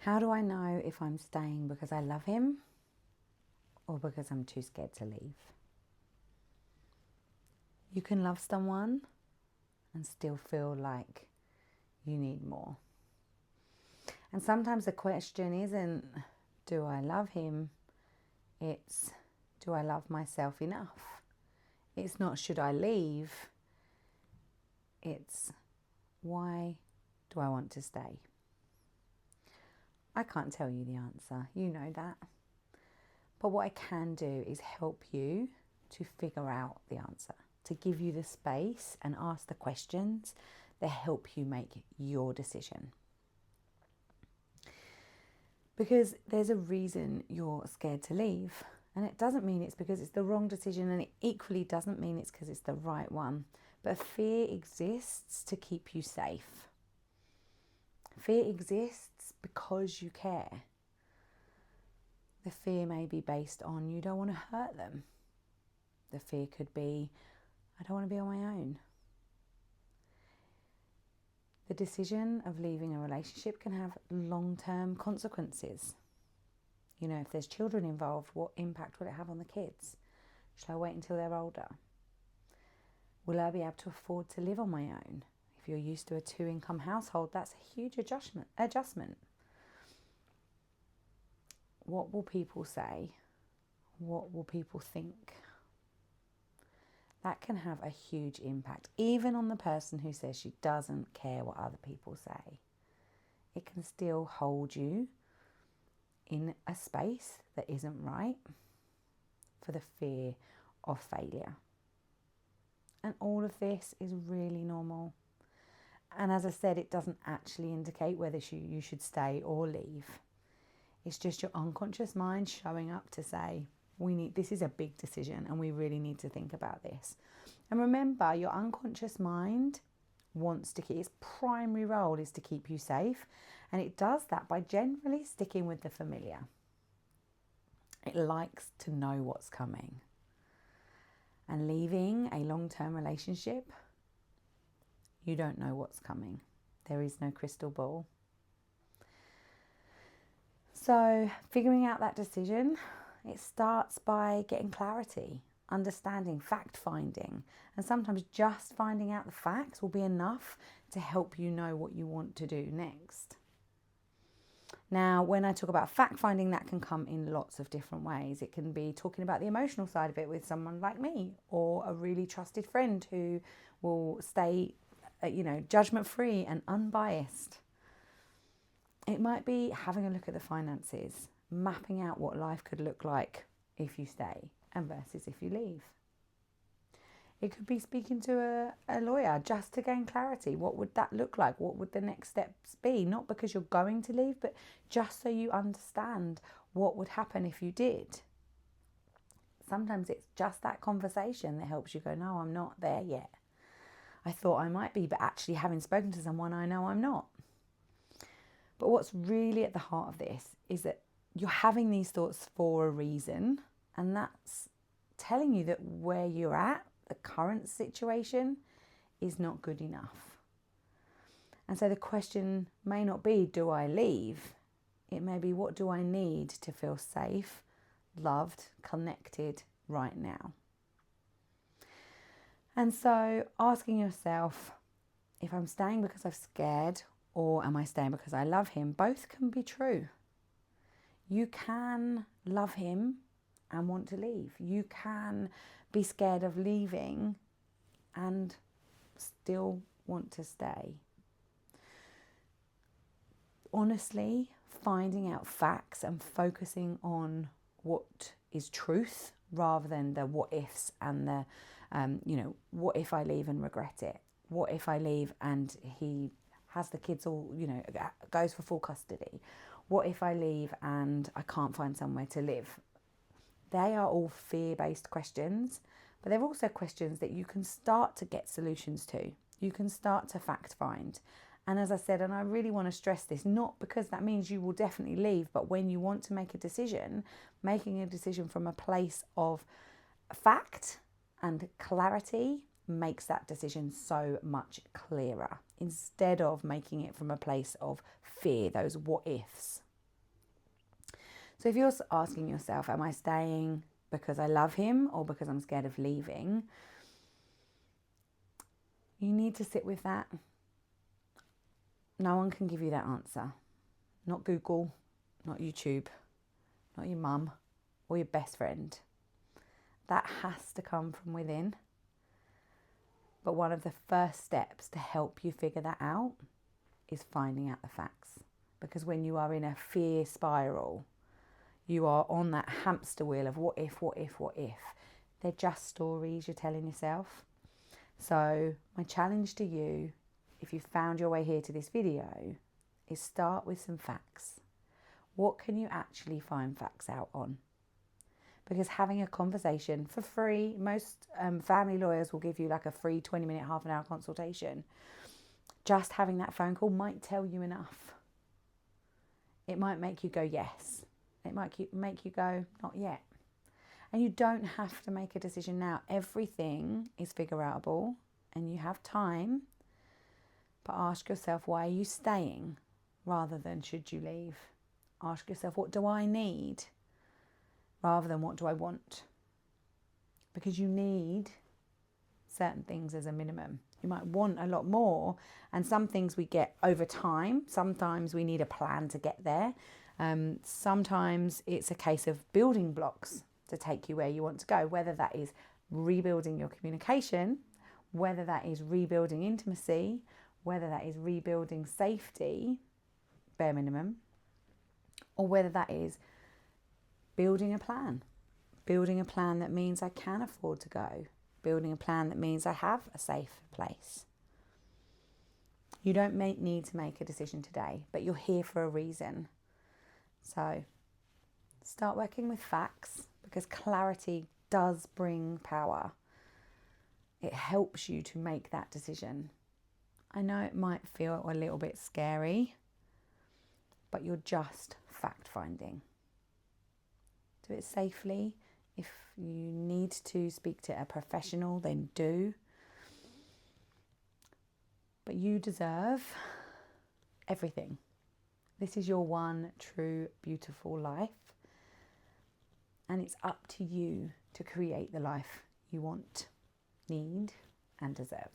How do I know if I'm staying because I love him or because I'm too scared to leave? You can love someone and still feel like you need more. And sometimes the question isn't, do I love him? It's, do I love myself enough? It's not, should I leave? It's, why do I want to stay? I can't tell you the answer. You know that. But what I can do is help you to figure out the answer, to give you the space and ask the questions that help you make your decision. Because there's a reason you're scared to leave. And it doesn't mean it's because it's the wrong decision, and it equally doesn't mean it's because it's the right one. But fear exists to keep you safe. Fear exists because you care. The fear may be based on you don't want to hurt them. The fear could be, I don't want to be on my own. The decision of leaving a relationship can have long-term consequences. You know, if there's children involved, what impact will it have on the kids? Shall I wait until they're older? Will I be able to afford to live on my own? If you're used to a 2-income household, that's a huge adjustment. What will people say? What will people think? That can have a huge impact, even on the person who says she doesn't care what other people say. It can still hold you in a space that isn't right for the fear of failure. And all of this is really normal. And as I said, it doesn't actually indicate whether you should stay or leave. It's just your unconscious mind showing up to say, this is a big decision and we really need to think about this. And remember, your unconscious mind wants to keep, its primary role is to keep you safe. And it does that by generally sticking with the familiar. It likes to know what's coming. And leaving a long-term relationship, you don't know what's coming. There is no crystal ball. So figuring out that decision, it starts by getting clarity, understanding, fact-finding. And sometimes just finding out the facts will be enough to help you know what you want to do next. Now, when I talk about fact-finding, that can come in lots of different ways. It can be talking about the emotional side of it with someone like me, or a really trusted friend who will stay, judgment-free and unbiased. It might be having a look at the finances, mapping out what life could look like if you stay and versus if you leave. It could be speaking to a lawyer just to gain clarity. What would that look like? What would the next steps be? Not because you're going to leave, but just so you understand what would happen if you did. Sometimes it's just that conversation that helps you go, no, I'm not there yet. I thought I might be, but actually having spoken to someone, I know I'm not. But what's really at the heart of this is that you're having these thoughts for a reason, and that's telling you that where you're at, the current situation, is not good enough. And so the question may not be, do I leave? It may be, what do I need to feel safe, loved, connected right now? And so asking yourself, if I'm staying because I'm scared, or am I staying because I love him? Both can be true. You can love him and want to leave. You can be scared of leaving and still want to stay. Honestly, finding out facts and focusing on what is truth rather than the what ifs and the, what if I leave and regret it? What if I leave and he has the kids all, goes for full custody? What if I leave and I can't find somewhere to live? They are all fear-based questions, but they're also questions that you can start to get solutions to. You can start to fact find. And as I said, and I really want to stress this, not because that means you will definitely leave, but when you want to make a decision, making a decision from a place of fact and clarity makes that decision so much clearer, instead of making it from a place of fear, those what ifs. So if you're asking yourself, am I staying because I love him or because I'm scared of leaving? You need to sit with that. No one can give you that answer. Not Google, not YouTube, not your mum or your best friend. That has to come from within. But one of the first steps to help you figure that out is finding out the facts. Because when you are in a fear spiral, you are on that hamster wheel of what if, what if, what if. They're just stories you're telling yourself. So my challenge to you, if you found your way here to this video, is start with some facts. What can you actually find facts out on? Because having a conversation for free, most family lawyers will give you like a free 20-minute, half an hour consultation. Just having that phone call might tell you enough. It might make you go, yes. It might make you go, not yet. And you don't have to make a decision now. Everything is figure outable and you have time. But ask yourself, why are you staying rather than should you leave? Ask yourself, what do I need rather than what do I want? Because you need certain things as a minimum. You might want a lot more, and some things we get over time. Sometimes we need a plan to get there. Sometimes it's a case of building blocks to take you where you want to go, whether that is rebuilding your communication, whether that is rebuilding intimacy, whether that is rebuilding safety, bare minimum, or whether that is building a plan that means I can afford to go, building a plan that means I have a safe place. You don't need to make a decision today, but you're here for a reason. So start working with facts, because clarity does bring power. It helps you to make that decision. I know it might feel a little bit scary, but you're just fact finding. Do it safely. If you need to speak to a professional, then do. But you deserve everything. This is your one true, beautiful life. And it's up to you to create the life you want, need, and deserve.